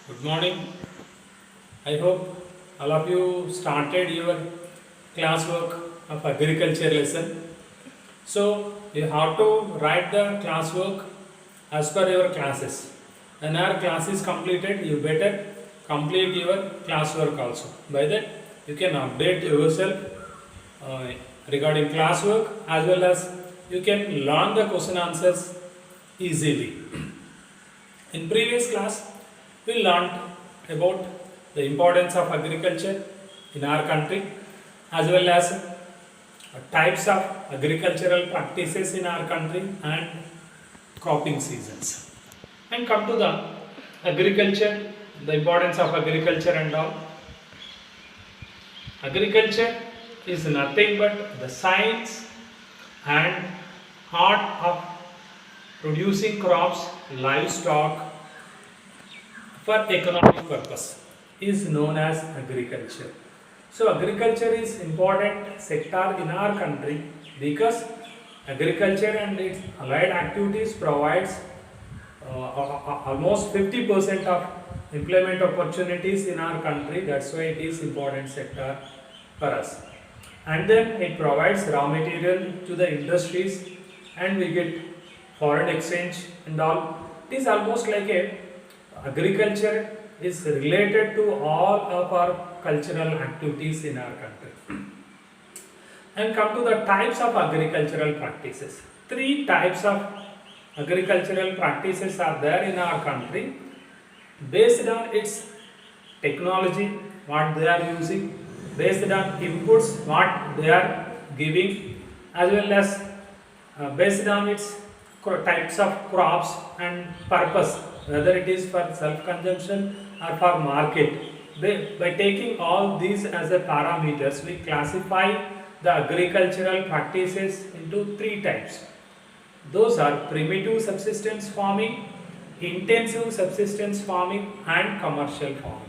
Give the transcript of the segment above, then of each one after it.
Good morning. I hope all of you started your classwork of agriculture lesson. So you have to write the classwork as per your classes. When our class is completed, you better complete your classwork also. By that, you can update yourself uh, regarding classwork as well as you can learn the question answers easily. In previous class, we learned about the importance of agriculture in our country as well as types of agricultural practices in our country and cropping seasons. And come to the agriculture, the importance of agriculture and all. Agriculture is nothing but the science and art of producing crops, livestock, for economic purpose is known as agriculture. So agriculture is important sector in our country because agriculture and its allied activities provides almost 50% of employment opportunities in our country. That's why it is important sector for us. And then it provides raw material to the industries and we get foreign exchange and all. It is almost like a agriculture is related to all of our cultural activities in our country. And come to the types of agricultural practices. Three types of agricultural practices are there in our country based on its technology, what they are using, based on inputs, what they are giving, as well as based on its types of crops and purpose, whether it is for self-consumption or for market. By taking all these as a parameters, we classify the agricultural practices into three types. Those are primitive subsistence farming, intensive subsistence farming and commercial farming.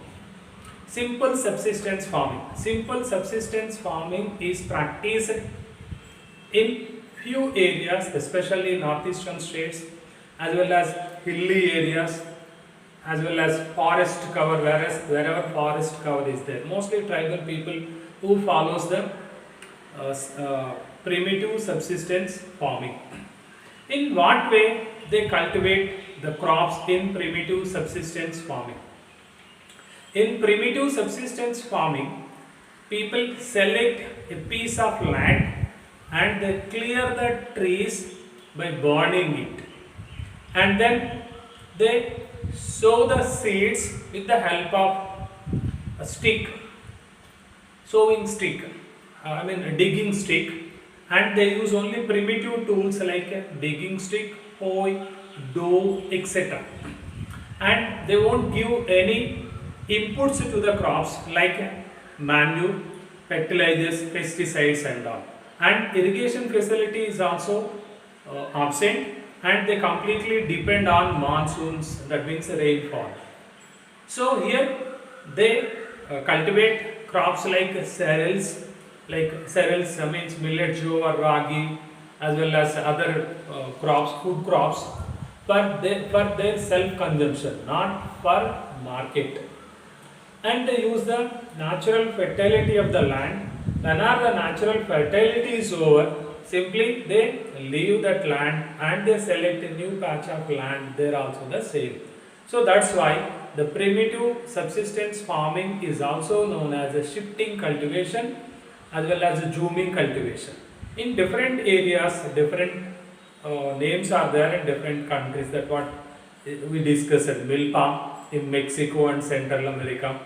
Simple subsistence farming. Simple subsistence farming is practiced in few areas, especially northeastern states, as well as hilly areas, as well as forest cover, wherever forest cover is there. Mostly tribal people who follows the primitive subsistence farming. In what way they cultivate the crops in primitive subsistence farming? In primitive subsistence farming, people select a piece of land and they clear the trees by burning it, and then they sow the seeds with the help of a stick, sowing stick, a digging stick, and they use only primitive tools like a digging stick, hoe, hoe, etc. And they won't give any inputs to the crops like manure, fertilizers, pesticides and all. And irrigation facility is also absent and they completely depend on monsoons, that means rainfall. So here they cultivate crops like cereals means millet, jow or ragi, as well as other crops, food crops, for their self consumption, not for market. And they use the natural fertility of the land. Whenever the natural fertility is over, simply they leave that land and they select a new patch of land there also the same. So that's why the primitive subsistence farming is also known as a shifting cultivation as well as a zooming cultivation. In different areas, different names are there in different countries. That what we discussed. Milpa in Mexico and Central America,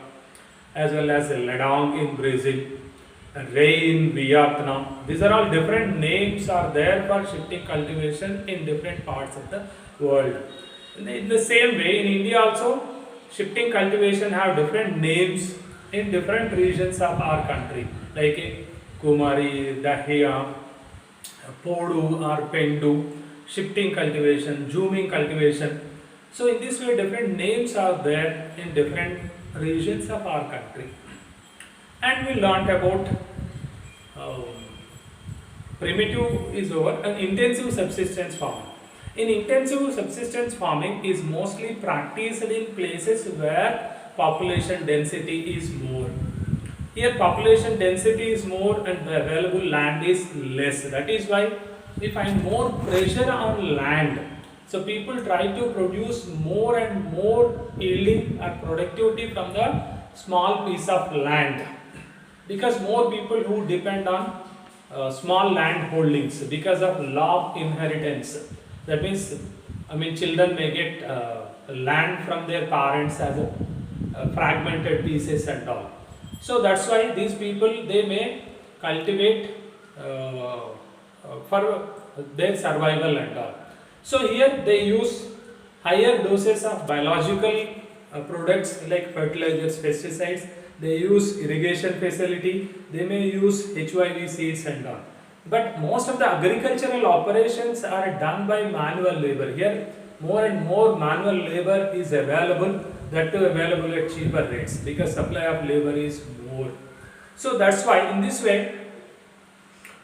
as well as Ladang in Brazil, Ray in Vietnam. These are all different names are there for shifting cultivation in different parts of the world. In the same way, in India also, shifting cultivation have different names in different regions of our country, like Kumari, Dahiya, Podu or Pendu, shifting cultivation, zooming cultivation. So in this way, different names are there in different regions of our country. And we learned about primitive is over and intensive subsistence farming. In intensive subsistence farming is mostly practiced in places where population density is more. Here population density is more and the available land is less. That is why we find more pressure on land. So people try to produce more and more yielding or productivity from the small piece of land, because more people who depend on small land holdings because of law of inheritance. That means, children may get land from their parents as fragmented pieces and all. So that's why these people, they may cultivate for their survival and all. So here they use higher doses of biological products like fertilizers, pesticides. They use irrigation facility. They may use HYV seeds and all. But most of the agricultural operations are done by manual labor. Here more and more manual labor is available, that too available at cheaper rates because supply of labor is more. So that's why in this way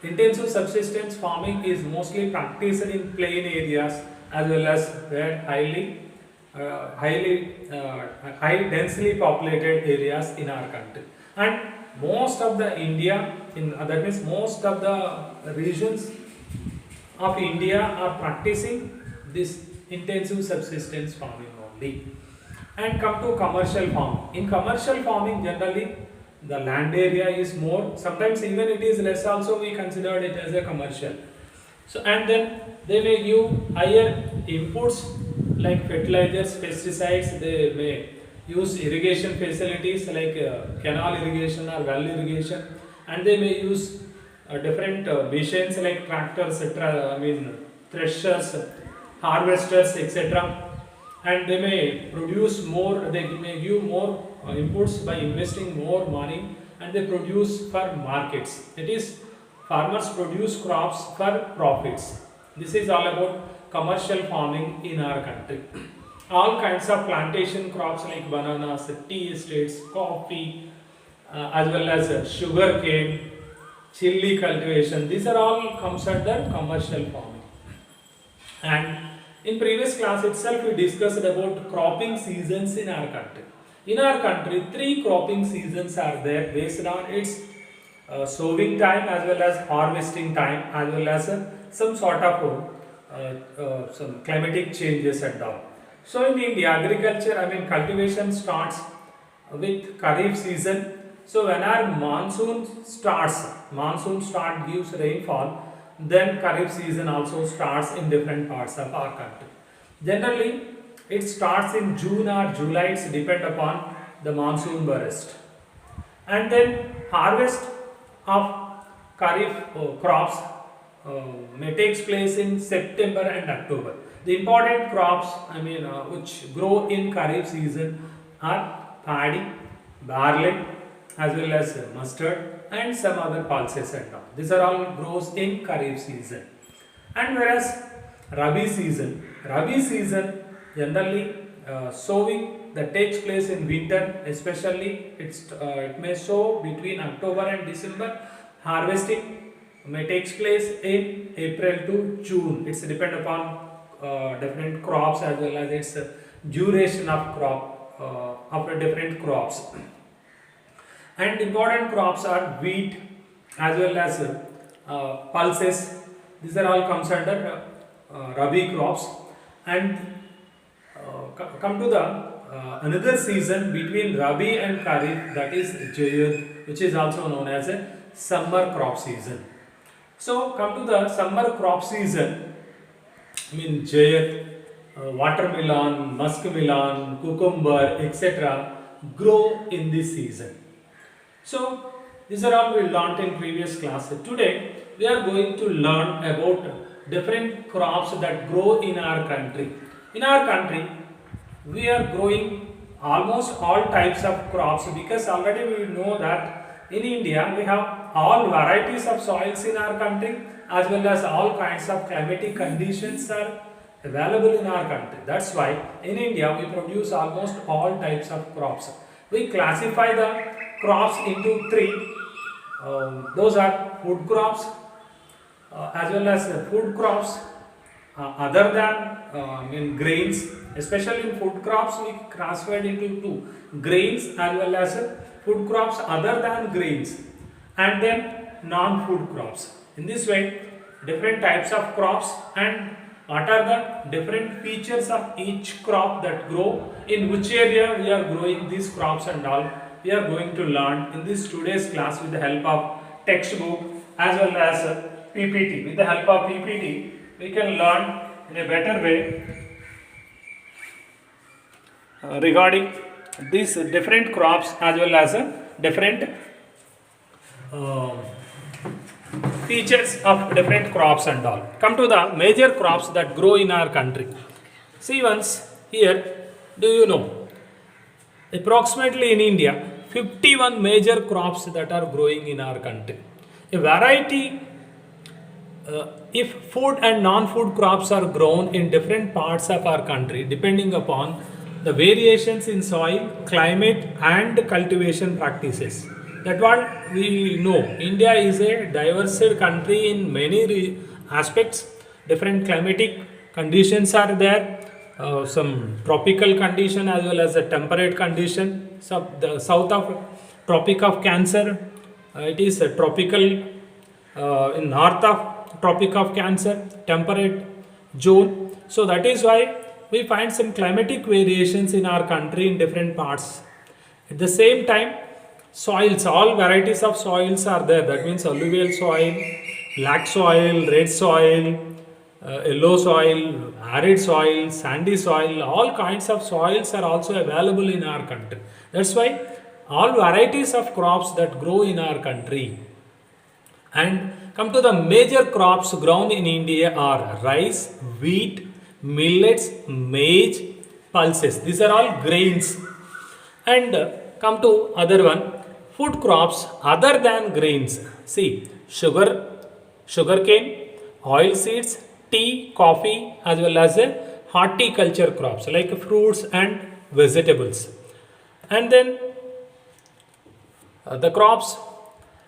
intensive subsistence farming is mostly practiced in plain areas as well as where high densely populated areas in our country. And most of the India, that means most of the regions of India are practicing this intensive subsistence farming only. And come to commercial farming. In commercial farming, generally the land area is more. Sometimes even it is less. Also, we consider it as a commercial. So, and then they may give higher inputs like fertilizers, pesticides. They may use irrigation facilities like canal irrigation or well irrigation, and they may use different machines like tractors, threshers, harvesters, etc. And they may produce more, they may give more inputs by investing more money, and they produce for markets. That is, farmers produce crops for profits. This is all about commercial farming in our country. All kinds of plantation crops like bananas, tea estates, coffee, as well as sugar cane, chili cultivation, these are all comes under commercial farming. And in previous class itself we discussed about cropping seasons in our country. In our country, 3 cropping seasons are there based on its sowing time as well as harvesting time as well as some sort of some climatic changes and all. So in India, agriculture, cultivation starts with Kharif season. So when our monsoon start gives rainfall, then Kharif season also starts in different parts of our country. Generally, it starts in June or July, it's depend upon the monsoon burst. And then harvest of Kharif crops may takes place in September and October. The important crops, which grow in Kharif season are paddy, barley, as well as mustard and some other pulses and all. These are all grows in Kharif season. And whereas Rabi season generally sowing that takes place in winter, especially it may sow between October and December. Harvesting may takes place in April to June. It's depend upon different crops as well as its duration of crop of different crops. And important crops are wheat as well as pulses. These are all comes under Rabi crops. And come to the another season between Rabi and Kharif, that is Zaid, which is also known as a summer crop season. So come to the summer crop season, Zaid, watermelon, muskmelon, cucumber, etc. grow in this season. So these are all we learnt in previous class. Today we are going to learn about different crops that grow in our country. In our country, we are growing almost all types of crops because already we know that in India we have all varieties of soils in our country as well as all kinds of climatic conditions are available in our country. That's why in India we produce almost all types of crops. We classify the crops into 3. Those are food crops as well as food crops, other than grains, especially in food crops we classified into two: grains as well as food crops other than grains, and then non-food crops. In this way, different types of crops and what are the different features of each crop that grow, in which area we are growing these crops and all, we are going to learn in this today's class with the help of textbook as well as PPT. With the help of PPT, we can learn in a better way regarding these different crops as well as different uh, features of different crops and all. Come to the major crops that grow in our country. See once here, do you know approximately in India 51 major crops that are growing in our country. A variety, if food and non-food crops are grown in different parts of our country depending upon the variations in soil, climate and cultivation practices. That what we know. India is a diverse country in many aspects. Different climatic conditions are there. Some tropical condition as well as a temperate condition. So the south of Tropic of Cancer, it is a tropical. In north of Tropic of Cancer, temperate zone. So that is why we find some climatic variations in our country in different parts. At the same time, soils, all varieties of soils are there. That means alluvial soil, black soil, red soil, yellow soil, arid soil, sandy soil, all kinds of soils are also available in our country. That's why all varieties of crops that grow in our country. And come to the major crops grown in India are rice, wheat, millets, maize, pulses. These are all grains. And come to other one, food crops other than grains. See, sugarcane, oil seeds, tea, coffee, as well as horticulture crops like fruits and vegetables. And then the crops,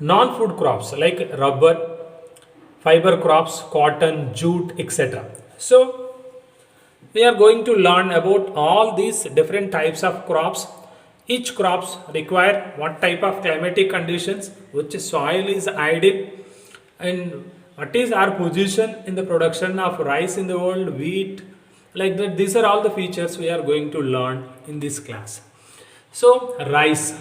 non-food crops like rubber, fiber crops, cotton, jute, etc. So we are going to learn about all these different types of crops. Each crops require what type of climatic conditions, which soil is ideal, and what is our position in the production of rice in the world, wheat, like that. These are all the features we are going to learn in this class. So rice.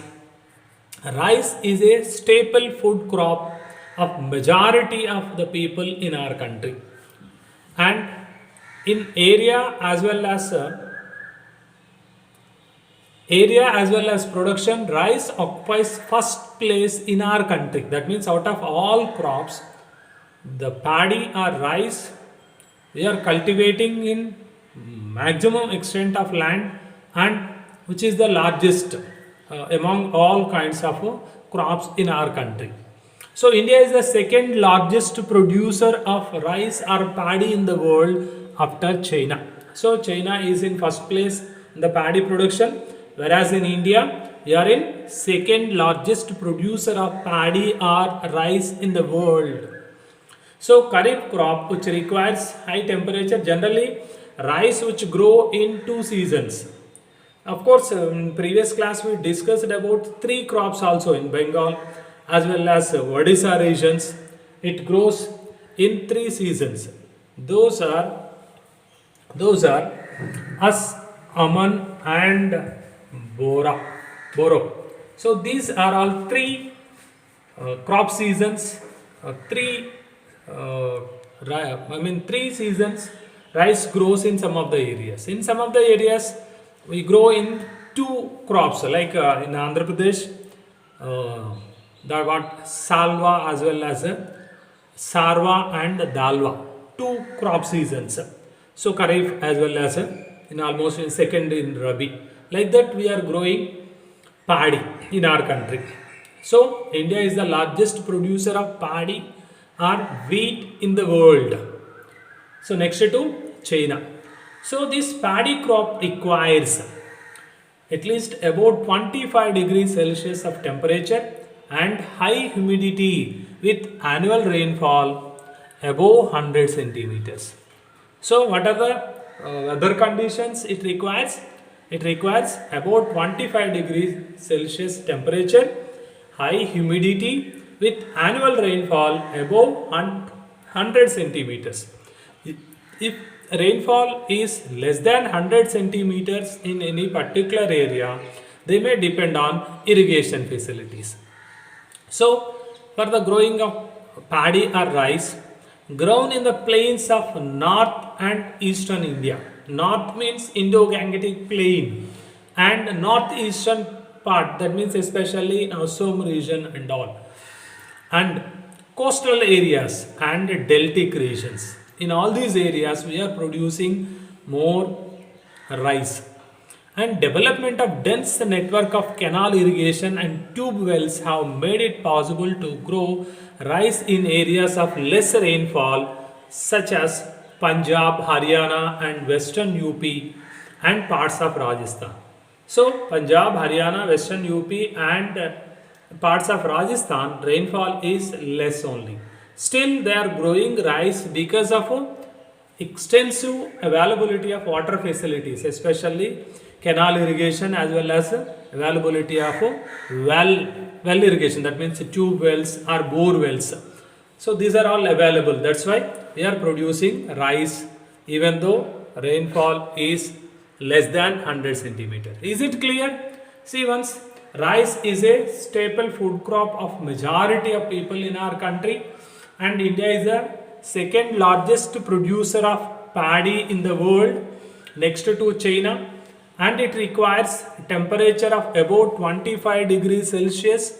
Rice is a staple food crop of majority of the people in our country, and in area as well as production, rice occupies first place in our country. That means out of all crops, the paddy or rice we are cultivating in maximum extent of land, and which is the largest among all kinds of crops in our country. So India is the second largest producer of rice or paddy in the world after China. So China is in first place in the paddy production, whereas in India we are in second largest producer of paddy or rice in the world. So kharif crop, which requires high temperature, generally rice which grow in 2 seasons. Of course, in previous class we discussed about 3 crops also in Bengal as well as Odisha regions. It grows in 3 seasons. Those are As, Aman and Boro. So these are all 3 crop seasons, 3 3 seasons. Rice grows in some of the areas. In some of the areas we grow in 2 crops, like in Andhra Pradesh, the what salva as well as sarva and dalva, 2 crop seasons. So kharif as well as in almost in second in rabi. Like that we are growing paddy in our country. So India is the largest producer of paddy or wheat in the world. So next to China. So this paddy crop requires at least about 25 degrees Celsius of temperature and high humidity with annual rainfall above 100 centimeters. So what are the weather conditions it requires? It requires about 25 degrees Celsius temperature, high humidity with annual rainfall above 100 centimeters. If rainfall is less than 100 centimeters in any particular area, they may depend on irrigation facilities. So, for the growing of paddy or rice, grown in the plains of north and eastern India. North means Indo-Gangetic plain, and northeastern part, that means especially in Assam region and all, and coastal areas and deltic regions. In all these areas, we are producing more rice. And development of dense network of canal irrigation and tube wells have made it possible to grow rice in areas of less rainfall such as Punjab, Haryana and western UP and parts of Rajasthan. So Punjab, Haryana, western UP and parts of Rajasthan, rainfall is less only. Still they are growing rice because of extensive availability of water facilities, especially canal irrigation as well as availability of well irrigation, that means tube wells or bore wells. So these are all available, that's why we are producing rice even though rainfall is less than 100 centimeter. Is it clear? See, once rice is a staple food crop of majority of people in our country, and India is the second largest producer of paddy in the world next to China, and it requires temperature of about 25 degrees Celsius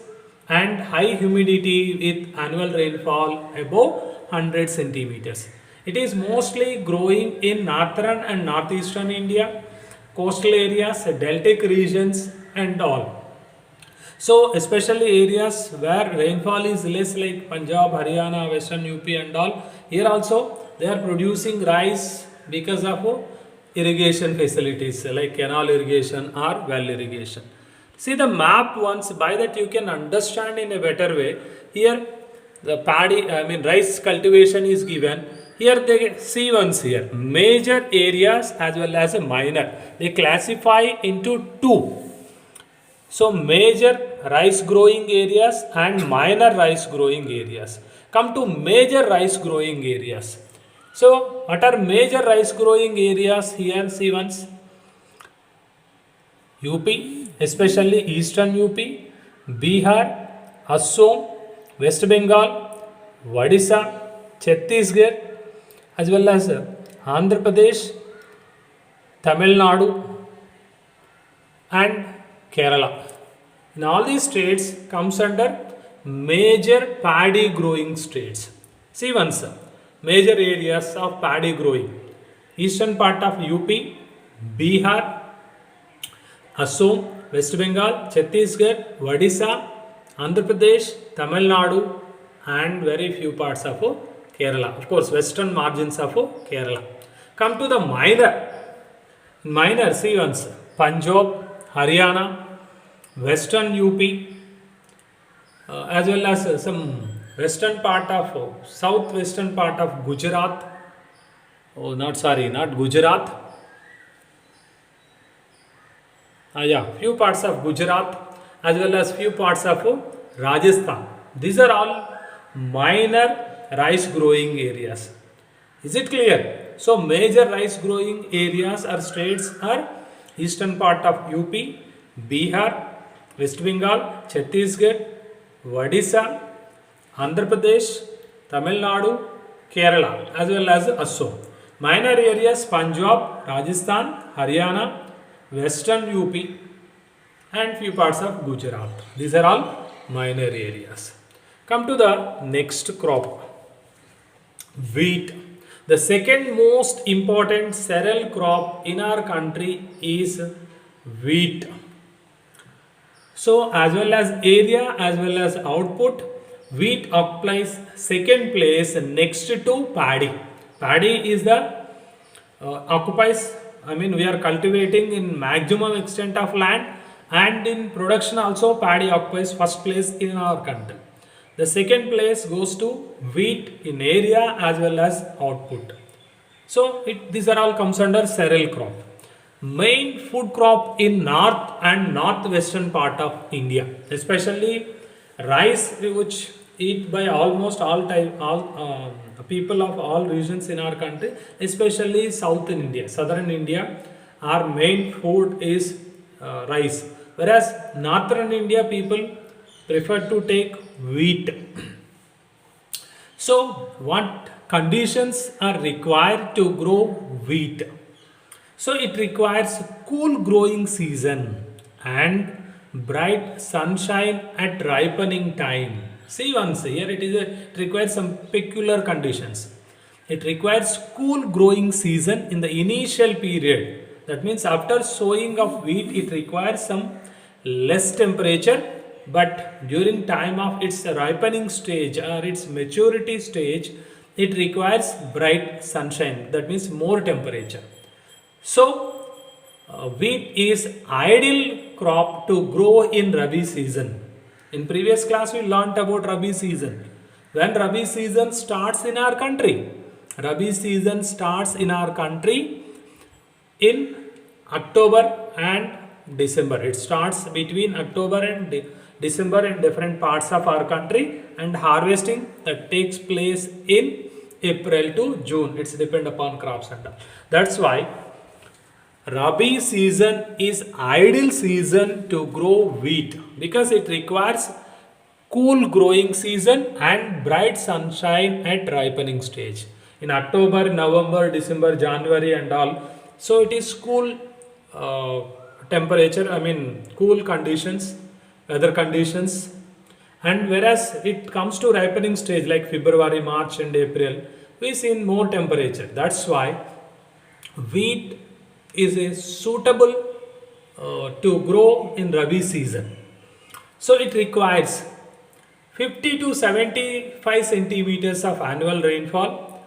and high humidity with annual rainfall above 100 centimeters. It is mostly growing in northern and northeastern India, coastal areas, deltic regions and all. So especially areas where rainfall is less like Punjab, Haryana, western UP and all, here also they are producing rice because of irrigation facilities like canal irrigation or well irrigation. See the map once, by that you can understand in a better way. Here the paddy, rice cultivation is given. Here they see once here major areas as well as a minor. They classify into two. So major rice growing areas and minor rice growing areas. Come to major rice growing areas. So what are major rice growing areas here? See once. UP, especially eastern UP, Bihar, Assam, West Bengal, Odisha, Chhattisgarh, as well as Andhra Pradesh, Tamil Nadu and Kerala. In all these states comes under major paddy growing states. See once, major areas of paddy growing: eastern part of UP, Bihar, Assam, West Bengal, Chhattisgarh, Odisha, Andhra Pradesh, Tamil Nadu and very few parts of Kerala. Of course, western margins of Kerala. Come to the minor. Minor, see once, Punjab, Haryana, western UP, as well as some western part of southwestern part of Gujarat. Oh, not Gujarat. Few parts of Gujarat as well as few parts of Rajasthan. These are all minor rice growing areas. Is it clear? So major rice growing areas or states are eastern part of UP, Bihar, West Bengal, Chhattisgarh, Odisha, Andhra Pradesh, Tamil Nadu, Kerala as well as Assam. Minor areas Punjab, Rajasthan, Haryana, western UP and few parts of Gujarat. These are all minor areas. Come to the next crop, wheat. The second most important cereal crop in our country is wheat. So as well as area as well as output, wheat occupies second place next to paddy. Paddy is the we are cultivating in maximum extent of land, and in production also paddy occupies first place in our country. The second place goes to wheat in area as well as output. So these are all comes under cereal crop. Main food crop in north and northwestern part of India, especially rice, which eat by almost all people of all regions in our country, especially south in India, southern India. Our main food is rice, whereas northern India people prefer to take wheat. So, what conditions are required to grow wheat? So, it requires cool growing season and bright sunshine at ripening time. See once here it requires some peculiar conditions. It requires cool growing season in the initial period. That means after sowing of wheat, it requires some less temperature, but during time of its ripening stage or its maturity stage, it requires bright sunshine. That means more temperature. So, wheat is ideal crop to grow in Rabi season. In previous class, we learnt about Rabi season. When Rabi season starts in our country, Rabi season starts in our country in October and December. It starts between October and December in different parts of our country, and harvesting that takes place in April to June. It's depend upon crops and all. That's why Rabi season is ideal season to grow wheat because it requires cool growing season and bright sunshine at ripening stage. In October, November, December, January and all. So it is cool temperature, I mean cool conditions, weather conditions. And whereas it comes to ripening stage like February, March and April, we see more temperature. That's why wheat is a suitable to grow in Rabi season. So it requires 50 to 75 centimeters of annual rainfall,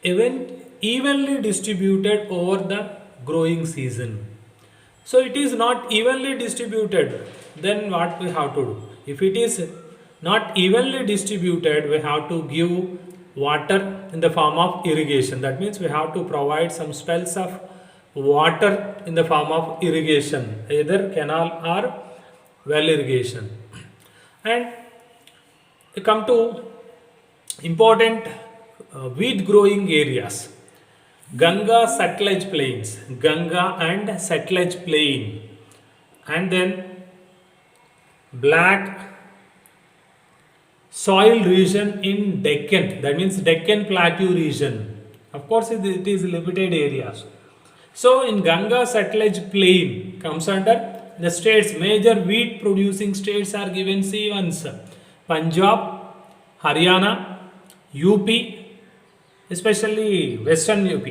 evenly distributed over the growing season. So it is not evenly distributed, then what we have to do? If it is not evenly distributed, we have to give water in the form of irrigation. That means we have to provide some spells of water in the form of irrigation, either canal or well irrigation. And we come to important wheat growing areas. Ganga Satluj plains, Ganga and Satluj plain, and then black soil region in Deccan, that means Deccan Plateau region. Of course, it is limited areas. So in Ganga Satluj plain comes under the states, major wheat producing states are given. See once: Punjab, Haryana, UP, especially western UP,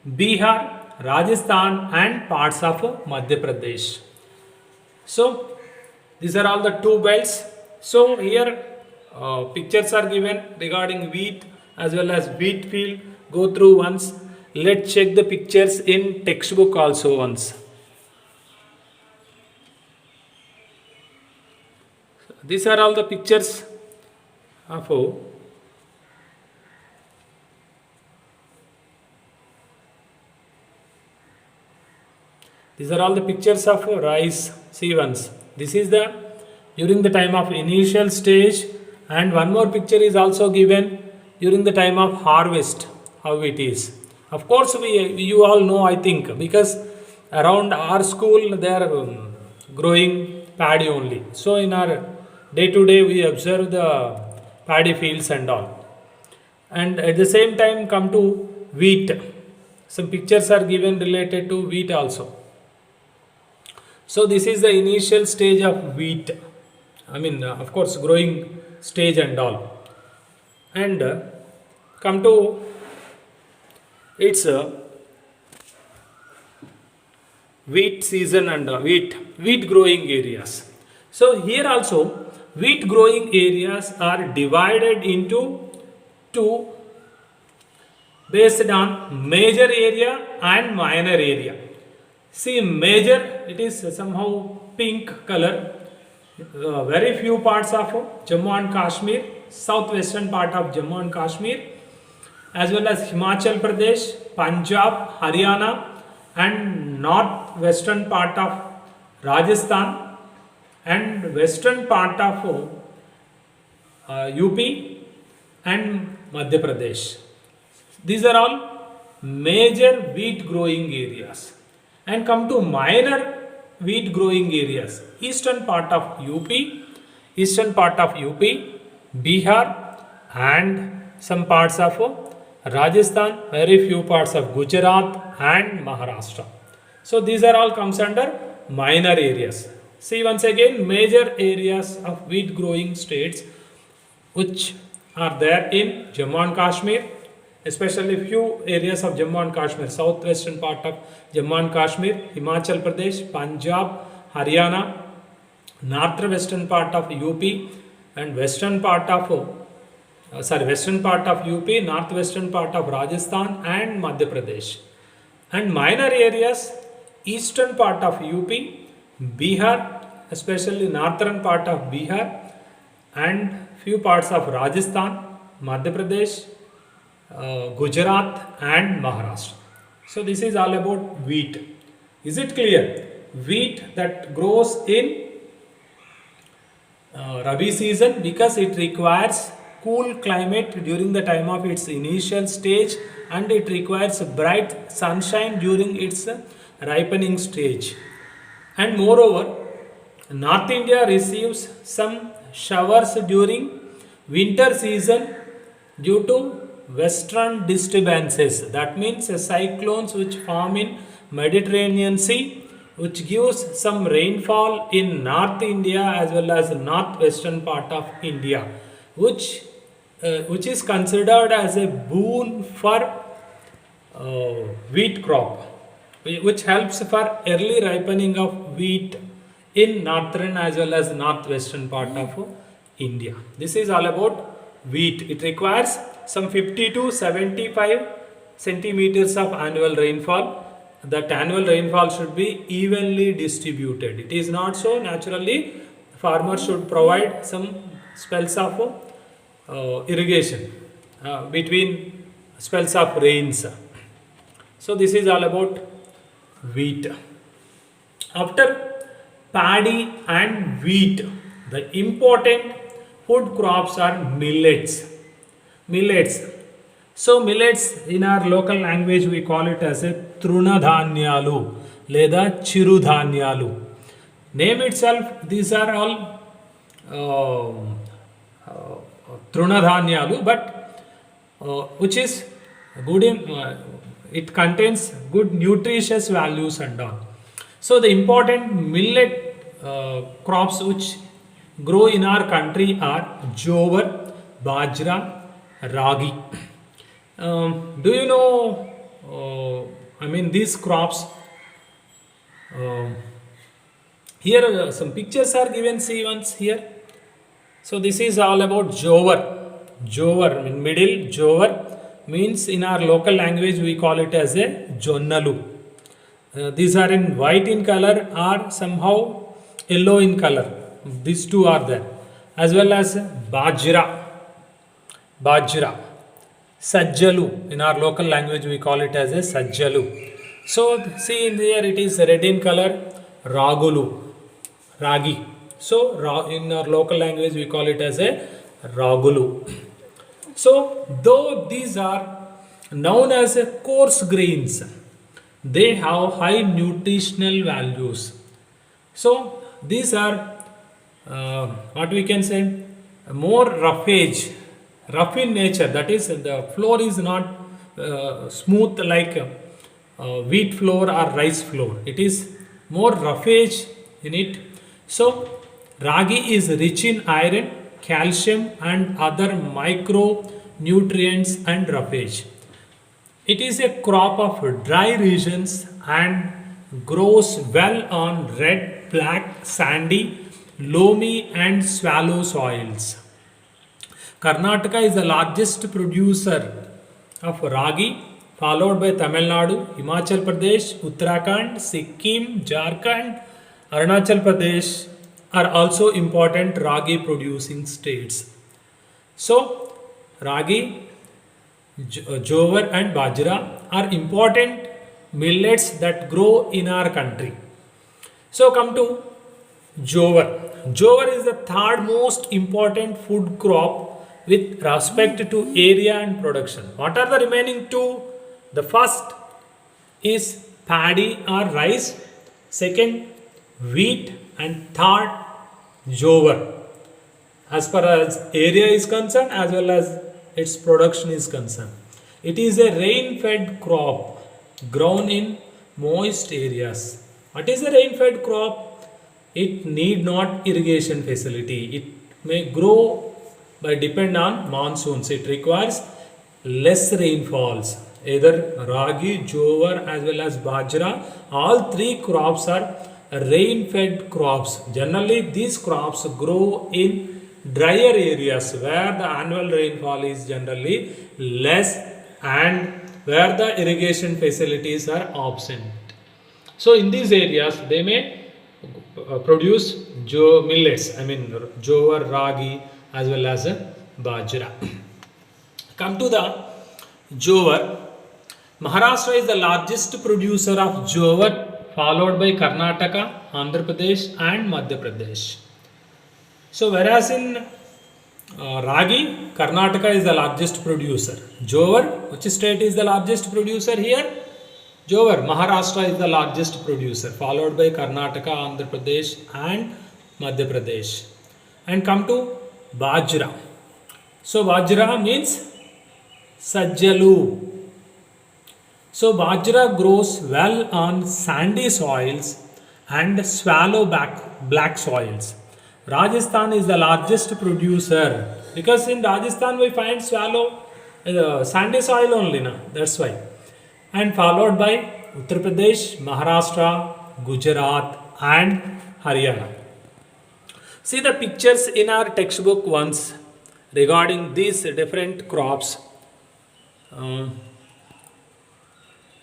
Bihar, Rajasthan and parts of Madhya Pradesh. So these are all the two belts. So here pictures are given regarding wheat as well as wheat field. Go through once. Let's check the pictures in textbook also once. These are all the pictures of these are all the pictures of rice. See once. This is the during the time of initial stage, and one more picture is also given during the time of harvest, how it is. Of course, you all know, I think, because around our school they are growing paddy only. So in our day to day we observe the paddy fields and all. And at the same time come to wheat. Some pictures are given related to wheat also. So this is the initial stage of wheat. I mean, of course, growing stage and all. And come to its wheat season and wheat growing areas. So here also wheat growing areas are divided into two based on major area and minor area. See, major, it is somehow pink color. Very few parts of Jammu and Kashmir, southwestern part of Jammu and Kashmir, as well as Himachal Pradesh, Punjab, Haryana and northwestern part of Rajasthan and western part of UP and Madhya Pradesh. These are all major wheat growing areas. And come to minor wheat growing areas. Eastern part of UP, Bihar and some parts of Rajasthan, very few parts of Gujarat and Maharashtra. So these are all comes under minor areas. See once again major areas of wheat growing states which are there in Jammu and Kashmir, especially few areas of Jammu and Kashmir, southwestern part of Jammu and Kashmir, Himachal Pradesh, Punjab, Haryana, northwestern part of UP and western part of UP, northwestern part of Rajasthan and Madhya Pradesh. And minor areas, eastern part of UP, Bihar, especially northern part of Bihar and few parts of Rajasthan, Madhya Pradesh, Gujarat and Maharashtra. So this is all about wheat. Is it clear? Wheat that grows in Rabi season because it requires cool climate during the time of its initial stage and it requires bright sunshine during its ripening stage. And moreover, North India receives some showers during winter season due to western disturbances. That means cyclones which form in Mediterranean Sea which gives some rainfall in North India as well as northwestern part of India, which is considered as a boon for wheat crop, which helps for early ripening of wheat in northern as well as northwestern part of India. This is all about wheat. It requires some 50 to 75 centimeters of annual rainfall. That annual rainfall should be evenly distributed. It is not so. Naturally, farmers should provide some spells of irrigation between spells of rains. So this is all about wheat. After paddy and wheat, the important food crops are millets. So millets in our local language we call it as a trunadhanyalu leda chirudhanyalu. Name itself, these are all trunadhanyalu, but which is good in it contains good nutritious values and all. So the important millet crops which grow in our country are jowar, bajra, ragi. Do you know? These crops. Here some pictures are given. See once here. So this is all about jowar. Jowar in middle. Jowar means in our local language we call it as a jonnalu. These are in white in color or somehow yellow in color. These two are there. As well as bajra. Sajjalu. In our local language we call it as a sajjalu. So see in there it is red in color. Ragi. So in our local language we call it as a ragulu. So though these are known as a coarse grains, they have high nutritional values. So these are what we can say more rough in nature. That is, the flour is not smooth like wheat flour or rice flour. It is more roughage in it. So ragi is rich in iron, calcium and other micronutrients and roughage. It is a crop of dry regions and grows well on red, black, sandy, loamy and shallow soils. Karnataka is the largest producer of ragi, followed by Tamil Nadu, Himachal Pradesh, Uttarakhand, Sikkim, Jharkhand, Arunachal Pradesh are also important ragi producing states. So, ragi Jowar and Bajra are important millets that grow in our country. So come to Jowar. Jowar is the third most important food crop with respect to area and production. What are the remaining two? The first is paddy or rice, second wheat, and third jowar. As far as area is concerned, as well as its production is concerned, it is a rain-fed crop grown in moist areas. What is a rain-fed crop? It need not irrigation facility. It may grow by depend on monsoons. It requires less rainfalls. Either ragi, jowar as well as bajra, all three crops are rain-fed crops. Generally, these crops grow in drier areas where the annual rainfall is generally less and where the irrigation facilities are absent. So in these areas they may produce millets, I mean jowar, ragi as well as bajra. Come to the jowar. Maharashtra is the largest producer of jowar, followed by Karnataka, Andhra Pradesh and Madhya Pradesh. So whereas in ragi, Karnataka is the largest producer. Jowar, which state is the largest producer here? Jowar, Maharashtra is the largest producer, followed by Karnataka, Andhra Pradesh and Madhya Pradesh. And come to Bajra. So Bajra means Sajjalu. So Bajra grows well on sandy soils and swallow black soils. Rajasthan is the largest producer because in Rajasthan we find sandy soil only, that's why. And followed by Uttar Pradesh, Maharashtra, Gujarat and Haryana. See the pictures in our textbook once regarding these different crops.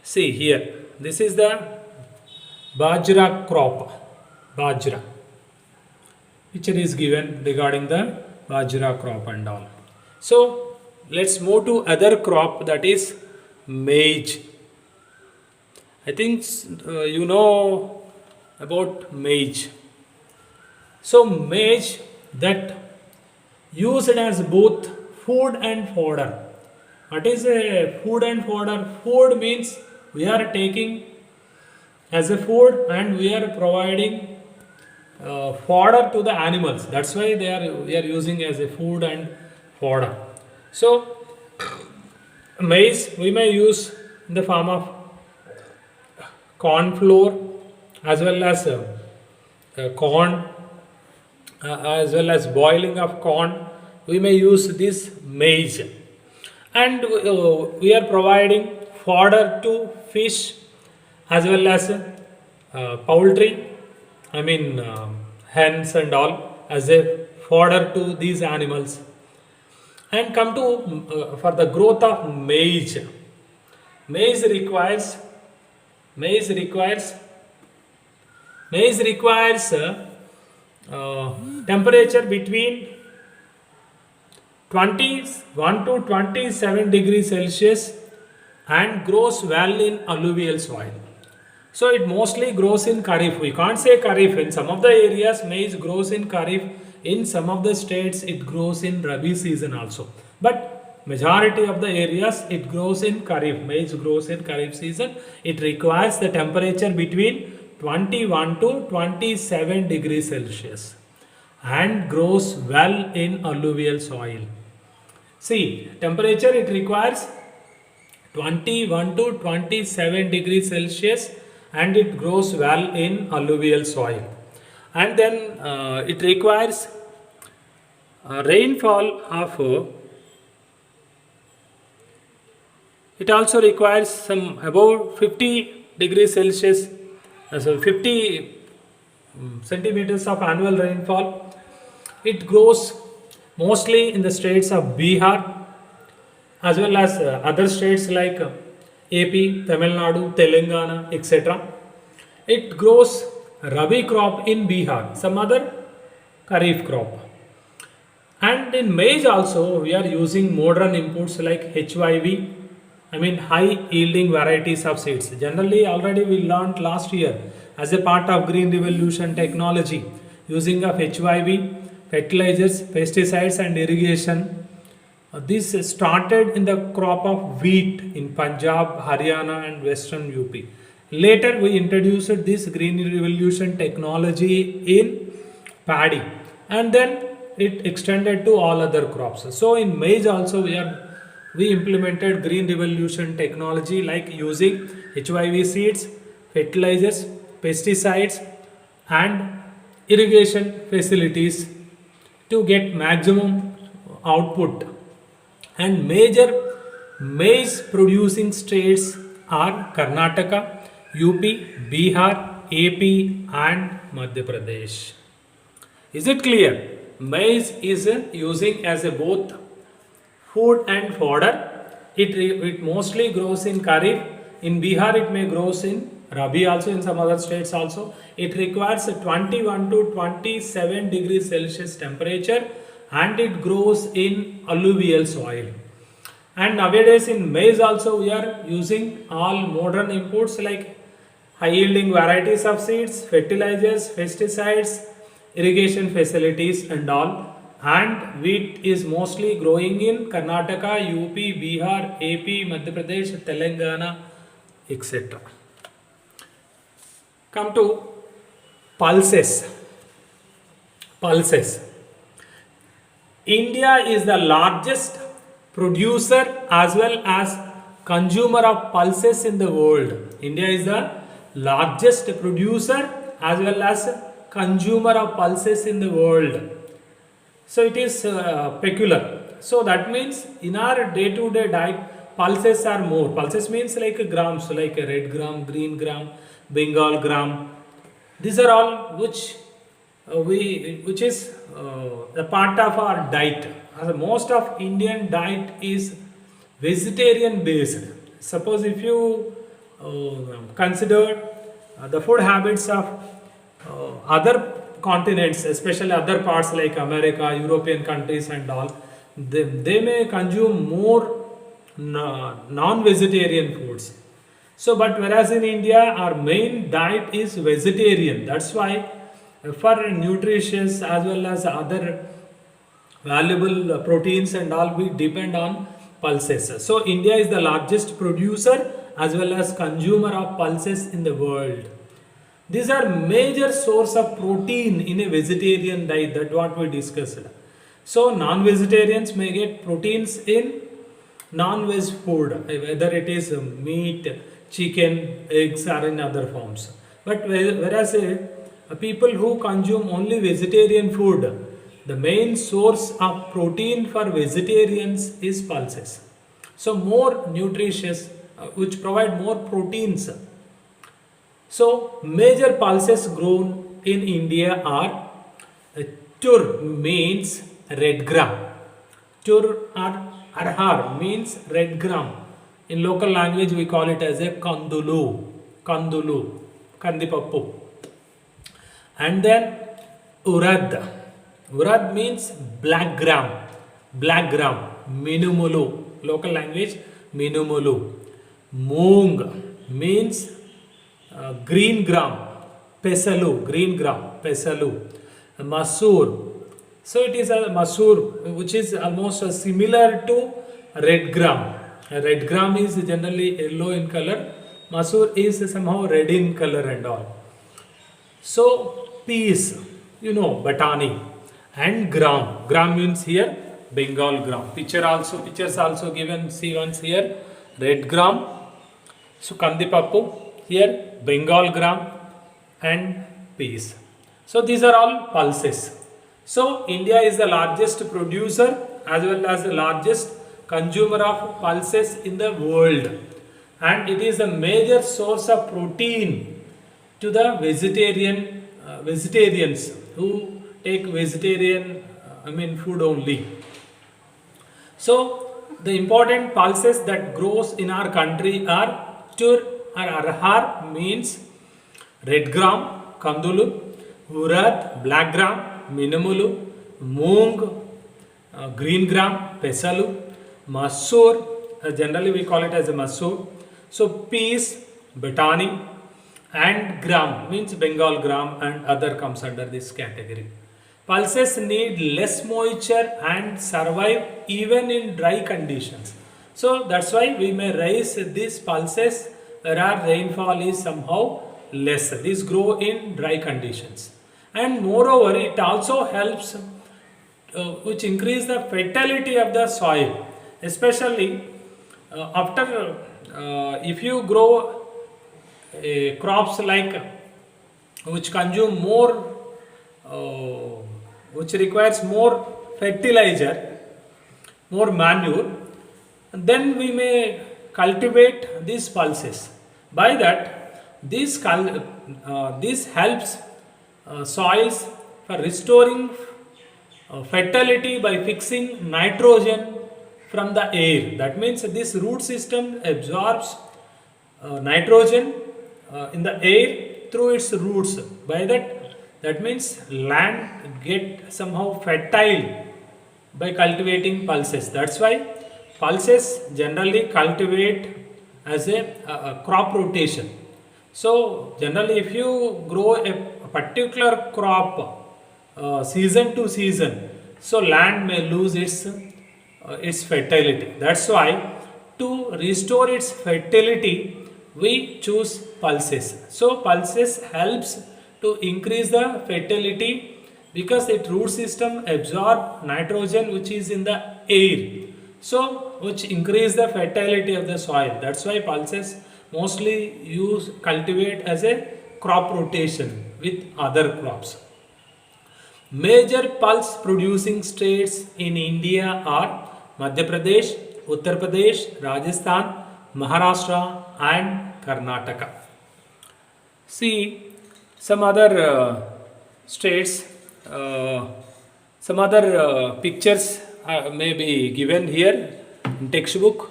See here, this is the Bajra crop, Bajra. Picture is given regarding the Bajra crop and all. So let's move to other crop, that is maize. I think you know about maize. So maize that used as both food and fodder. What is a food and fodder? Food means we are taking as a food and we are providing fodder to the animals. That's why we are using as a food and fodder. So maize we may use in the form of corn flour as well as corn as well as boiling of corn. We may use this maize, and we are providing fodder to fish as well as poultry, I mean hens and all, as a fodder to these animals. And come to for the growth of maize. Maize requires temperature between 21 to 27 degrees Celsius and grows well in alluvial soil. So it mostly grows in Kharif. We can't say Kharif. In some of the areas maize grows in Kharif. In some of the states it grows in Rabi season also. But majority of the areas it grows in Kharif. Maize grows in Kharif season. It requires the temperature between 21 to 27 degrees Celsius and grows well in alluvial soil. See, temperature it requires 21 to 27 degrees Celsius and it grows well in alluvial soil. And then it requires rainfall of it also requires some above 50 degrees Celsius, so 50 centimeters of annual rainfall. It grows mostly in the states of Bihar as well as other states like AP, Tamil Nadu, Telangana, etc. It grows Rabi crop in Bihar, some other Kharif crop. And in maize also we are using modern inputs like HYV, I mean high yielding varieties of seeds. Generally already we learned last year as a part of green revolution technology using of HYV, fertilizers, pesticides and irrigation. This started in the crop of wheat in Punjab, Haryana and western UP. Later we introduced this green revolution technology in paddy, and then it extended to all other crops. So in maize also we implemented green revolution technology like using HYV seeds, fertilizers, pesticides and irrigation facilities to get maximum output. And major maize producing states are Karnataka, UP, Bihar, AP and Madhya Pradesh. Is it clear? Maize is using as a both food and fodder. It mostly grows in Kharif. In Bihar it may grows in Rabi also, in some other states also. It requires 21 to 27 degrees Celsius temperature and it grows in alluvial soil. And nowadays in maize also we are using all modern inputs like high yielding varieties of seeds, fertilizers, pesticides, irrigation facilities and all. And wheat is mostly growing in Karnataka, UP, Bihar, AP, Madhya Pradesh, Telangana, etc. Come to pulses. Pulses. India is the largest producer as well as consumer of pulses in the world. India is the largest producer as well as consumer of pulses in the world. So it is peculiar. So that means in our day-to-day diet, pulses are more. Pulses means like grams, like a red gram, green gram, Bengal gram. These are all which is a part of our diet. Most of Indian diet is vegetarian based. Suppose if you consider the food habits of other continents, especially other parts like America, European countries and all, they may consume more non-vegetarian foods. So, but whereas in India, our main diet is vegetarian. That's why for nutritious as well as other valuable proteins and all, we depend on pulses. So, India is the largest producer as well as consumer of pulses in the world. These are major source of protein in a vegetarian diet. That what we discussed. So non-vegetarians may get proteins in non-veg food, whether it is meat, chicken, eggs, or in other forms. But whereas people who consume only vegetarian food, the main source of protein for vegetarians is pulses. So more nutritious, which provide more proteins. So major pulses grown in India are tur means red gram. Tur or arhar means red gram. In local language we call it as a kandulu, kandipappu. And then urad. Urad means black gram, minumulu, local language minumulu. Moong means green gram, pesalu. Masoor. So it is a masoor which is almost similar to red gram. Red gram is generally yellow in color. Masoor is somehow red in color and all. So peas, batani, and gram. Gram means here Bengal gram. Pictures also given. See once here, red gram. So kandipappu, here Bengal gram and peas. So these are all pulses. So India is the largest producer as well as the largest consumer of pulses in the world, and it is a major source of protein to the vegetarians who take vegetarian food only. So the important pulses that grows in our country are tur or arhar means red gram, kandulu, urad, black gram, minumulu, moong, green gram, pesalu, masoor, generally we call it as a masoor. So peas, batani, and gram means Bengal gram and other comes under this category. Pulses need less moisture and survive even in dry conditions. So that's why we may raise these pulses where our rainfall is somehow less. These grow in dry conditions. And moreover, it also helps which increase the fertility of the soil, especially after if you grow crops like which consume more which requires more fertilizer, more manure, then we may cultivate these pulses. By that, this helps soils for restoring fertility by fixing nitrogen from the air. That means this root system absorbs nitrogen in the air through its roots. By that means land get somehow fertile by cultivating pulses. That's why pulses generally cultivate as a crop rotation. So generally if you grow a particular crop season to season, so land may lose its fertility. That's why to restore its fertility we choose pulses. So pulses helps to increase the fertility because its root system absorb nitrogen which is in the air, so which increase the fertility of the soil. That's why pulses mostly use cultivate as a crop rotation with other crops. Major pulse producing states in India are Madhya Pradesh, Uttar Pradesh, Rajasthan, Maharashtra and Karnataka. See some other states, some other pictures may be given here in textbook.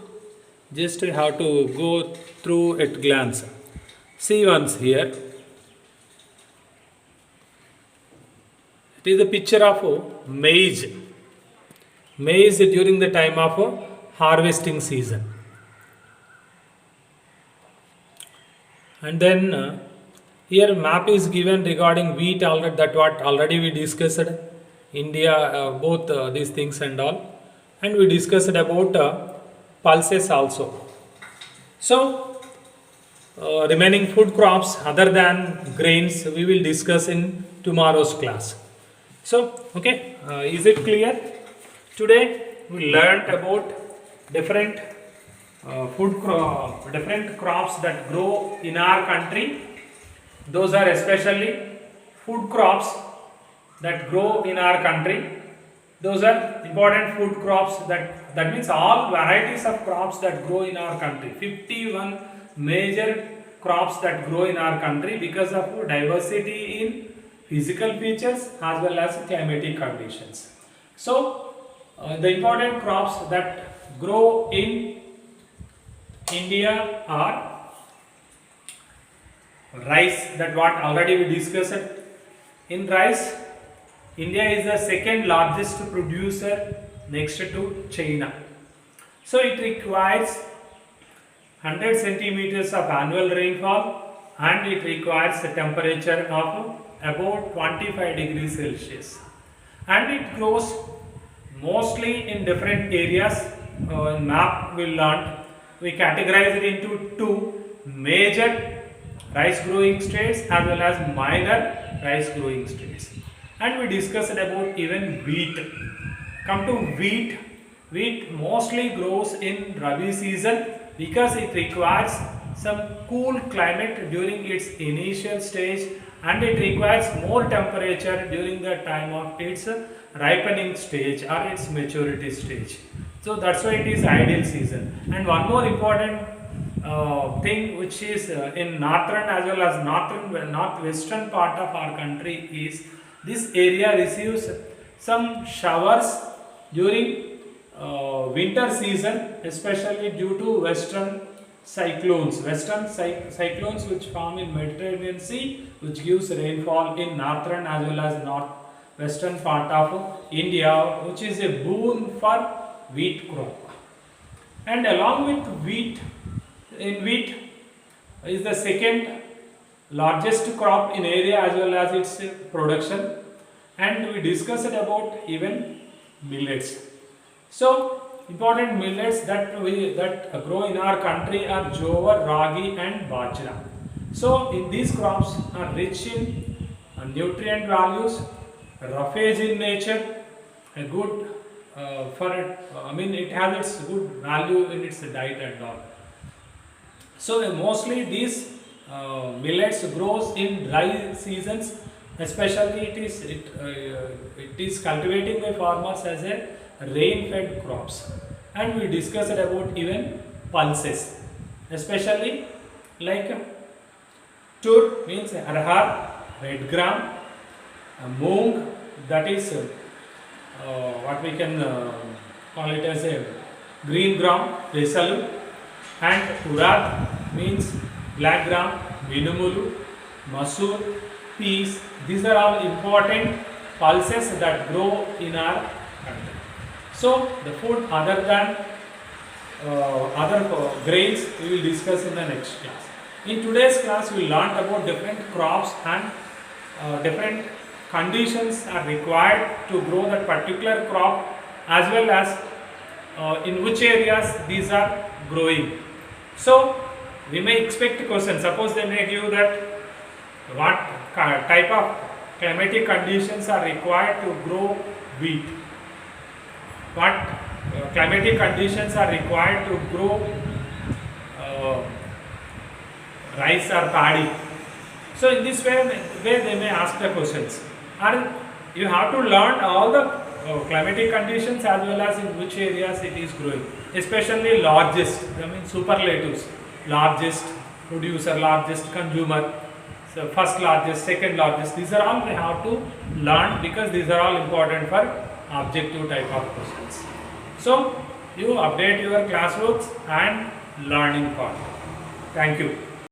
Just have to go through at glance. See once here. It is a picture of maize. Maize during the time of harvesting season. And then here map is given regarding wheat already, that what already we discussed. India, both these things and all. And we discussed about pulses also. So remaining food crops other than grains we will discuss in tomorrow's class. So okay, is it clear? Today we learnt about different different crops that grow in our country. Those are especially food crops that grow in our country. Those are important food crops, that means all varieties of crops that grow in our country. 51 major crops that grow in our country because of diversity in physical features as well as climatic conditions. So the important crops that grow in India are rice, that what already we discussed. In rice, India is the second largest producer next to China. So it requires 100 centimeters of annual rainfall and it requires a temperature of about 25 degrees Celsius. And it grows mostly in different areas. Map we learned. We categorize it into two major rice growing states as well as minor rice growing states. And we discussed about even wheat. Come to wheat. Wheat mostly grows in Rabi season because it requires some cool climate during its initial stage and it requires more temperature during the time of its ripening stage or its maturity stage. So that's why it is ideal season. And one more important thing which is in northern as well as northwestern part of our country is this area receives some showers during winter season, especially due to western cyclones. Cyclones which form in Mediterranean Sea, which gives rainfall in northern as well as western part of India, which is a boon for wheat crop. And along with wheat, in wheat is the second largest crop in area as well as its production, and we discussed about even millets. So important millets that grow in our country are jowar, ragi and bajra. So in these crops are rich in nutrient values, roughage in nature, a good it has its good value in its diet and all. So mostly these millets grows in dry seasons, especially it is cultivating by farmers as a rain fed crops. And we discussed about even pulses, especially like tur means arhar, red gram, moong, that is what we can call it as a green gram, pesalu, and urad means black gram, minumulu, masoor, peas. These are all important pulses that grow in our country. So the food other than other grains we will discuss in the next class. In today's class we learned about different crops and different conditions are required to grow that particular crop, as well as in which areas these are growing. So we may expect questions. Suppose they may give that what type of climatic conditions are required to grow wheat, what climatic conditions are required to grow rice or paddy. So in this way they may ask the questions, and you have to learn all the climatic conditions as well as in which areas it is growing, especially largest, superlatives, largest producer, largest consumer, so first largest, second largest. These are all we have to learn, because these are all important for objective type of questions. So you update your classworks and learning part. Thank you.